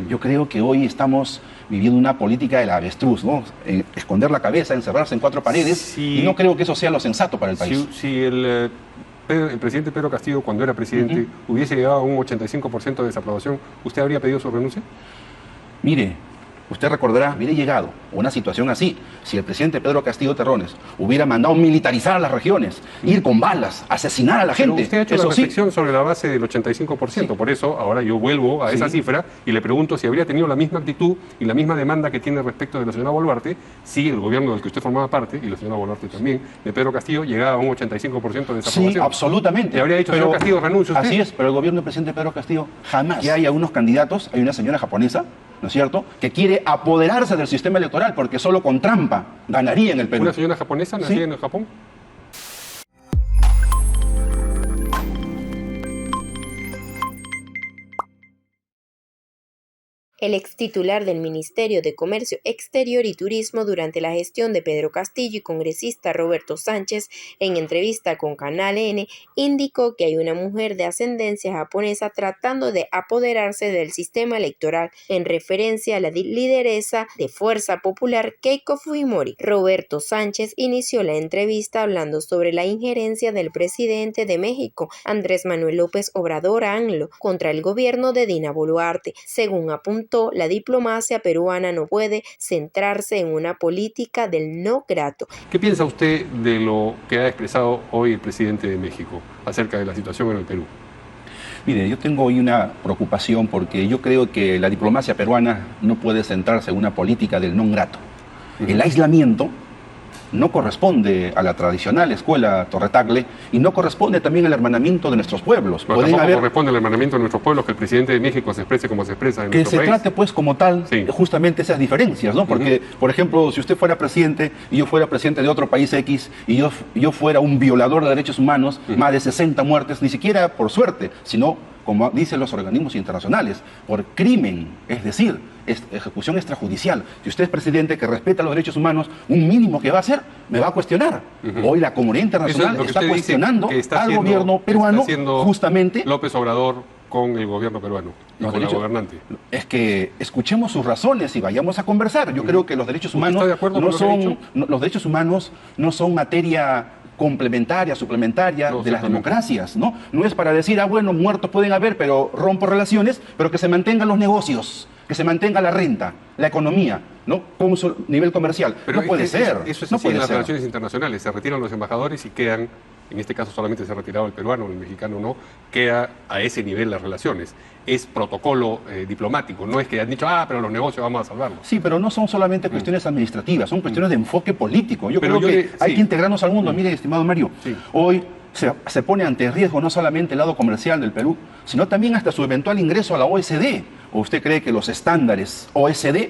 Yo creo que hoy estamos viviendo una política del avestruz, ¿no? Esconder la cabeza, encerrarse en cuatro paredes, Sí. y no creo que eso sea lo sensato para el país. Si el presidente Pedro Castillo, cuando era presidente, hubiese llegado a un 85% de desaprobación, ¿usted habría pedido su renuncia? Mire, usted recordará, hubiera llegado a una situación así si el presidente Pedro Castillo Terrones hubiera mandado militarizar las regiones, ir con balas, asesinar a la Pero gente. usted ha hecho la Eso sí, reflexión sobre la base del 85%, por eso ahora yo vuelvo a esa cifra y le pregunto si habría tenido la misma actitud y la misma demanda que tiene respecto de la señora Boluarte, si el gobierno del que usted formaba parte, y la señora Boluarte también, de Pedro Castillo, llegaba a un 85% de desaprobación. sí, absolutamente. Le habría dicho, Pero- señor Castillo, renuncie usted. Así es, pero el gobierno del presidente Pedro Castillo jamás. Y hay algunos candidatos, hay una señora japonesa, ¿no es cierto?, que quiere apoderarse del sistema electoral porque solo con trampa ganaría en el Perú. Una señora japonesa nacida Sí. en el Japón. El extitular del Ministerio de Comercio Exterior y Turismo durante la gestión de Pedro Castillo y congresista Roberto Sánchez, en entrevista con Canal N, indicó que hay una mujer de ascendencia japonesa tratando de apoderarse del sistema electoral, en referencia a la lideresa de Fuerza Popular Keiko Fujimori. Roberto Sánchez inició la entrevista hablando sobre la injerencia del presidente de México, Andrés Manuel López Obrador AMLO, contra el gobierno de Dina Boluarte. Según apuntó, la diplomacia peruana no puede centrarse en una política del no grato. ¿Qué piensa usted de lo que ha expresado hoy el presidente de México acerca de la situación en el Perú? Mire, yo tengo hoy una preocupación porque yo creo que la diplomacia peruana no puede centrarse en una política del non grato. El aislamiento no corresponde a la tradicional escuela Torretagle y no corresponde también al hermanamiento de nuestros pueblos. Pero tampoco corresponde al hermanamiento de nuestros pueblos que el presidente de México se exprese como se expresa en que nuestro se país. trate pues como tal justamente esas diferencias, ¿no? Porque, por ejemplo, si usted fuera presidente y yo fuera presidente de otro país X y yo fuera un violador de derechos humanos, más de 60 muertes, ni siquiera por suerte, sino, como dicen los organismos internacionales, por crimen, es decir, ejecución extrajudicial. Si usted es presidente que respeta los derechos humanos, un mínimo que va a hacer, me va a cuestionar. Hoy la comunidad internacional está cuestionando al gobierno peruano justamente López Obrador con el gobierno peruano y con la gobernante. Es que escuchemos sus razones y vayamos a conversar. Yo creo que los derechos humanos los derechos humanos no son materia complementaria, suplementaria de las democracias, ¿no? No es para decir, bueno, muertos pueden haber, pero rompo relaciones, pero que se mantengan los negocios, que se mantenga la renta, la economía, ¿no? Como su nivel comercial. Pero no puede ser. Eso es no así puede en las ser. relaciones internacionales. Se retiran los embajadores y quedan, en este caso solamente se ha retirado el peruano, el mexicano no, queda a ese nivel las relaciones. Es protocolo diplomático, no es que han dicho, pero los negocios vamos a salvarlos. Sí, pero no son solamente cuestiones administrativas, son cuestiones de enfoque político. Yo creo que hay que integrarnos al mundo. Mire, estimado Mario, hoy se pone ante riesgo no solamente el lado comercial del Perú, sino también hasta su eventual ingreso a la OECD. ¿O usted cree que los estándares OECD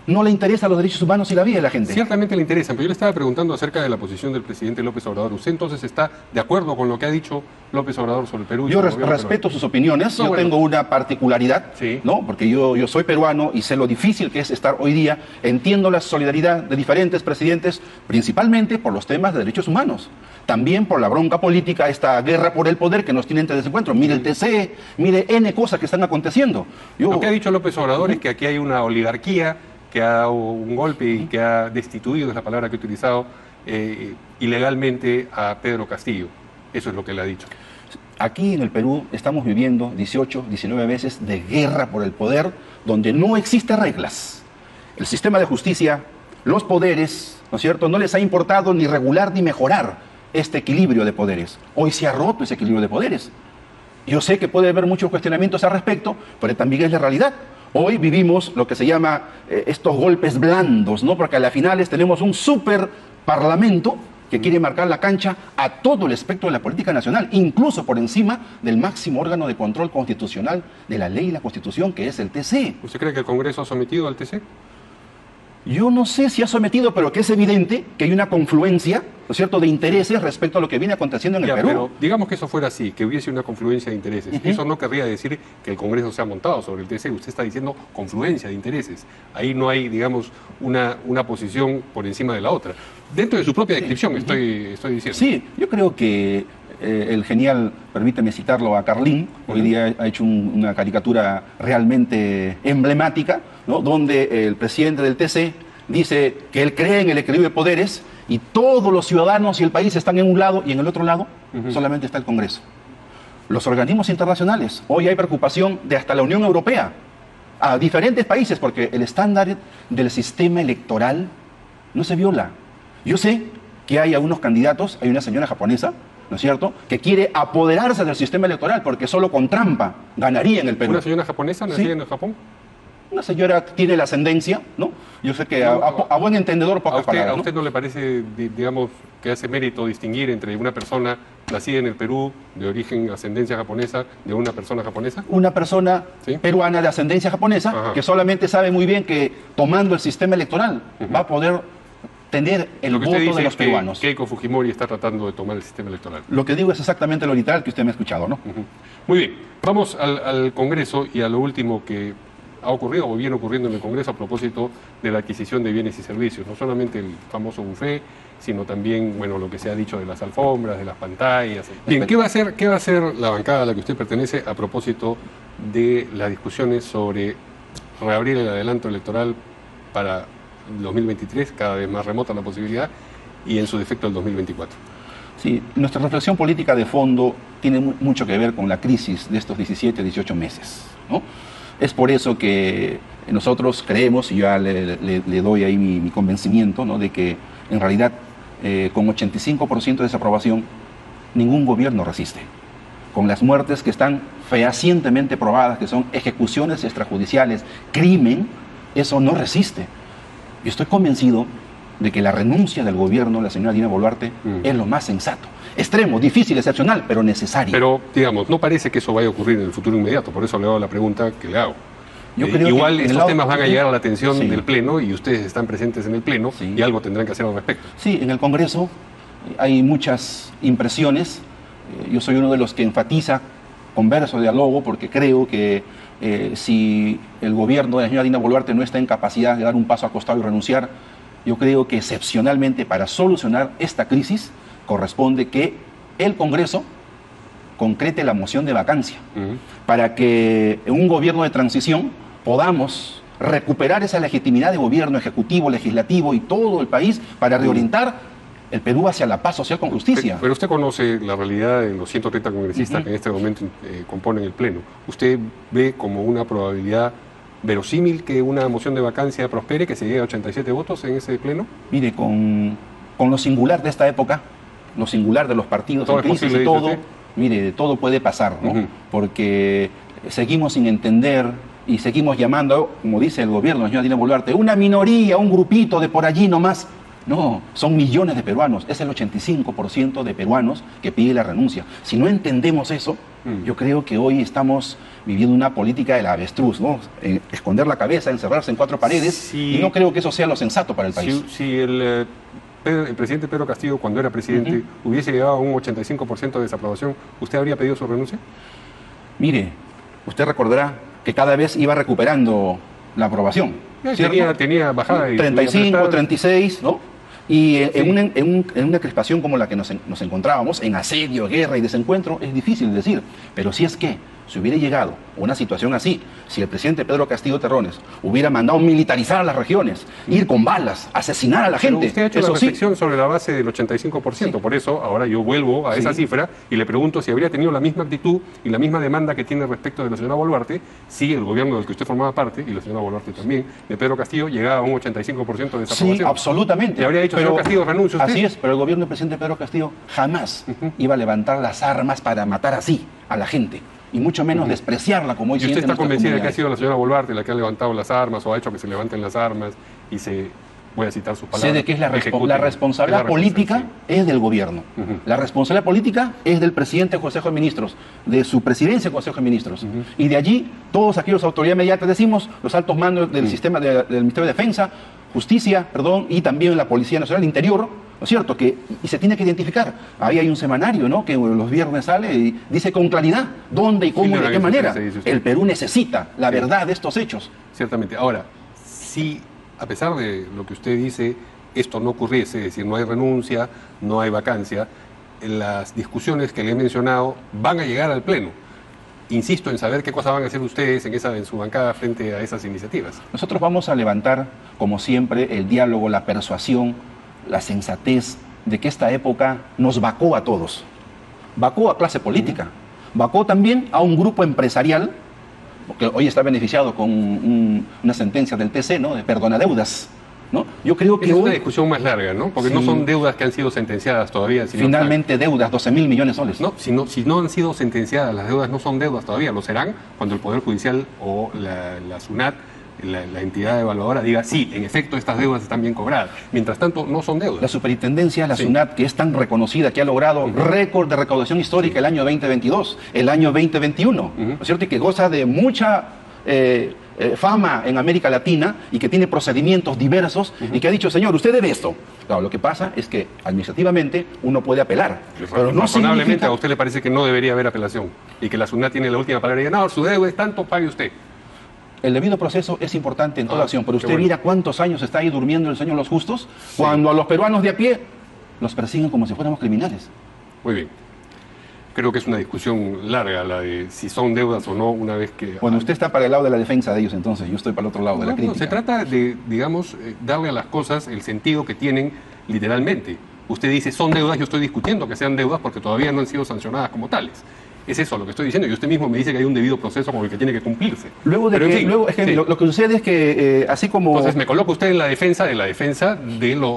no le interesan los derechos humanos y la vida de la gente? Ciertamente le interesan, pero yo le estaba preguntando acerca de la posición del presidente López Obrador. ¿Usted entonces está de acuerdo con lo que ha dicho López Obrador sobre el Perú? Yo respeto sus opiniones, yo tengo una particularidad, ¿no? Porque yo soy peruano y sé lo difícil que es estar hoy día. Entiendo la solidaridad de diferentes presidentes, principalmente por los temas de derechos humanos. También por la bronca política, esta guerra por el poder que nos tiene entre desencuentro. Mire el TC, mire N cosas que están aconteciendo. Lo que ha dicho López Obrador es que aquí hay una oligarquía que ha dado un golpe y que ha destituido, es la palabra que he utilizado, ilegalmente a Pedro Castillo. Eso es lo que él ha dicho. Aquí en el Perú estamos viviendo 18, 19 meses de guerra por el poder, donde no existen reglas. El sistema de justicia, los poderes, ¿no es cierto?, no les ha importado ni regular ni mejorar este equilibrio de poderes. Hoy se ha roto ese equilibrio de poderes. Yo sé que puede haber muchos cuestionamientos al respecto, pero también es la realidad. Hoy vivimos lo que se llama estos golpes blandos, ¿no? Porque a las finales tenemos un super parlamento que quiere marcar la cancha a todo el espectro de la política nacional, incluso por encima del máximo órgano de control constitucional de la ley y la Constitución, que es el TC. ¿Usted cree que el Congreso ha sometido al TC? Yo no sé si ha sometido, pero que es evidente que hay una confluencia, ¿no es cierto?, de intereses respecto a lo que viene aconteciendo en el Perú. Pero digamos que eso fuera así, que hubiese una confluencia de intereses. Eso no querría decir que el Congreso se ha montado sobre el TC. Usted está diciendo confluencia de intereses. Ahí no hay, digamos, una posición por encima de la otra. Dentro de su propia descripción estoy diciendo. Sí, yo creo que el genial, permíteme citarlo, a Carlín, hoy día ha hecho una caricatura realmente emblemática, ¿no? Donde el presidente del TC dice que él cree en el equilibrio de poderes y todos los ciudadanos y el país están en un lado y en el otro lado solamente está el Congreso. Los organismos internacionales, hoy hay preocupación de hasta la Unión Europea, a diferentes países, porque el estándar del sistema electoral no se viola. Yo sé que hay algunos candidatos, hay una señora japonesa, ¿no es cierto?, que quiere apoderarse del sistema electoral porque solo con trampa ganaría en el Perú. ¿Una señora japonesa nacida en el Japón? Una señora tiene la ascendencia, ¿no? Yo sé que a buen entendedor pocas palabras, ¿A usted no le parece, digamos, que hace mérito distinguir entre una persona nacida en el Perú, de origen, ascendencia japonesa, de una persona japonesa? Una persona peruana de ascendencia japonesa que solamente sabe muy bien que tomando el sistema electoral va a poder tener el voto de los peruanos. Keiko Fujimori está tratando de tomar el sistema electoral. Lo que digo es exactamente lo literal que usted me ha escuchado, ¿no? Muy bien, vamos al Congreso y a lo último que ha ocurrido o viene ocurriendo en el Congreso a propósito de la adquisición de bienes y servicios. No solamente el famoso buffet, sino también, bueno, lo que se ha dicho de las alfombras, de las pantallas. Bien, ¿qué va a hacer la bancada a la que usted pertenece a propósito de las discusiones sobre reabrir el adelanto electoral para 2023, cada vez más remota la posibilidad, y en su defecto el 2024? Sí, nuestra reflexión política de fondo tiene mucho que ver con la crisis de estos 17, 18 meses, ¿no? Es por eso que nosotros creemos, y ya le doy ahí mi convencimiento, ¿no?, de que en realidad con 85% de desaprobación ningún gobierno resiste. Con las muertes que están fehacientemente probadas, que son ejecuciones extrajudiciales, crimen, eso no resiste. Yo estoy convencido de que la renuncia del gobierno de la señora Dina Boluarte es lo más sensato. Extremo, difícil, excepcional, pero necesario. Pero, digamos, no parece que eso vaya a ocurrir en el futuro inmediato, por eso le hago la pregunta que le hago. Yo creo igual que estos temas van a llegar a la atención del Pleno y ustedes están presentes en el Pleno y algo tendrán que hacer al respecto. Sí, en el Congreso hay muchas impresiones. Yo soy uno de los que enfatiza converso, diálogo, porque creo que si el gobierno de la señora Dina Boluarte no está en capacidad de dar un paso al costado y renunciar, yo creo que excepcionalmente para solucionar esta crisis corresponde que el Congreso concrete la moción de vacancia para que en un gobierno de transición podamos recuperar esa legitimidad de gobierno ejecutivo, legislativo y todo el país para reorientar el Perú hacia la paz social con justicia. Pero usted conoce la realidad de los 130 congresistas que en este momento componen el Pleno. ¿Usted ve como una probabilidad verosímil que una moción de vacancia prospere, que se llegue a 87 votos en ese Pleno? Mire, con lo singular de esta época, lo singular de los partidos en crisis y todo, mire, todo puede pasar, ¿no? Porque seguimos sin entender y seguimos llamando, como dice el gobierno, la señora Dina Boluarte, una minoría, un grupito de por allí nomás. No, son millones de peruanos, es el 85% de peruanos que pide la renuncia. Si no entendemos eso, yo creo que hoy estamos viviendo una política del avestruz, ¿no? Esconder la cabeza, encerrarse en cuatro paredes, y no creo que eso sea lo sensato para el país. Si el presidente Pedro Castillo, cuando era presidente, hubiese llegado a un 85% de desaprobación, ¿usted habría pedido su renuncia? Mire, usted recordará que cada vez iba recuperando la aprobación. Tenía bajada. 35, 36, ¿no? Y en una crispación como la que nos encontrábamos, en asedio, guerra y desencuentro, es difícil decir. Pero si es que se hubiera llegado a una situación así, si el presidente Pedro Castillo Terrones hubiera mandado militarizar a las regiones, ir con balas, asesinar a la gente. Pero usted ha hecho la reflexión sobre la base del 85%, por eso ahora yo vuelvo a esa cifra y le pregunto si habría tenido la misma actitud y la misma demanda que tiene respecto de la señora Boluarte, si el gobierno del que usted formaba parte, y la señora Boluarte también, de Pedro Castillo, llegaba a un 85% de desaprobación. Sí, absolutamente. Le habría dicho, señor Castillo, renuncia usted. Así es, pero el gobierno del presidente Pedro Castillo jamás iba a levantar las armas para matar así a la gente. Y mucho menos despreciarla como hoy siente. ¿Y usted está convencida de que ha sido la señora Boluarte la que ha levantado las armas o ha hecho que se levanten las armas y se, voy a citar sus palabras, sé de que es la responsabilidad política es del gobierno. La responsabilidad política es del presidente del Consejo de Ministros, de su presidencia del Consejo de Ministros. Y de allí, todos aquellos autoridades mediáticas, decimos, los altos mandos del sistema del Ministerio de Defensa, Justicia, y también la Policía Nacional, Interior, ¿no es cierto? Y se tiene que identificar. Ahí hay un semanario, ¿no?, que los viernes sale y dice con claridad dónde y cómo y de qué manera. El Perú necesita la verdad de estos hechos. Ciertamente. Ahora, si a pesar de lo que usted dice, esto no ocurriese, es decir, no hay renuncia, no hay vacancia, las discusiones que le he mencionado van a llegar al Pleno. Insisto en saber qué cosas van a hacer ustedes en su bancada frente a esas iniciativas. Nosotros vamos a levantar, como siempre, el diálogo, la persuasión, la sensatez de que esta época nos vacó a todos. Vacó a clase política, vacó también a un grupo empresarial, que hoy está beneficiado con una sentencia del TC, ¿no?, de perdona deudas, ¿no? Yo creo que es una hoy, discusión más larga, ¿no? Porque sí, no son deudas que han sido sentenciadas todavía. Sino finalmente deudas, 12.000 millones de soles. no, si no han sido sentenciadas, las deudas no son deudas todavía, lo serán cuando el Poder Judicial o la SUNAT, la entidad evaluadora, diga, sí, en efecto, estas deudas están bien cobradas. Mientras tanto, no son deudas. La superintendencia, la Sí. SUNAT, que es tan reconocida, que ha logrado récord de recaudación histórica el año 2022, el año 2021, ¿no es cierto? Y que goza de mucha fama en América Latina y que tiene procedimientos diversos y que ha dicho, señor, usted debe esto. Claro, lo que pasa es que administrativamente uno puede apelar, pero no Razonablemente significa... a usted le parece que no debería haber apelación y que la SUNAT tiene la última palabra y diga, no, su deuda es tanto, pague usted. El debido proceso es importante en toda acción, pero qué usted bueno. mira cuántos años está ahí durmiendo el sueño de los justos, cuando a los peruanos de a pie los persiguen como si fuéramos criminales. Muy bien. Creo que es una discusión larga la de si son deudas o no una vez que... Bueno, usted está para el lado de la defensa de ellos, entonces yo estoy para el otro lado de la No, crítica. se trata de, digamos, darle a las cosas el sentido que tienen literalmente. Usted dice, son deudas, yo estoy discutiendo que sean deudas porque todavía no han sido sancionadas como tales. Es eso lo que estoy diciendo. Y usted mismo me dice que hay un debido proceso con el que tiene que cumplirse. Luego de Pero, en que, fin, luego, es que sí. lo que sucede es que así como... Entonces me coloca usted en la defensa de lo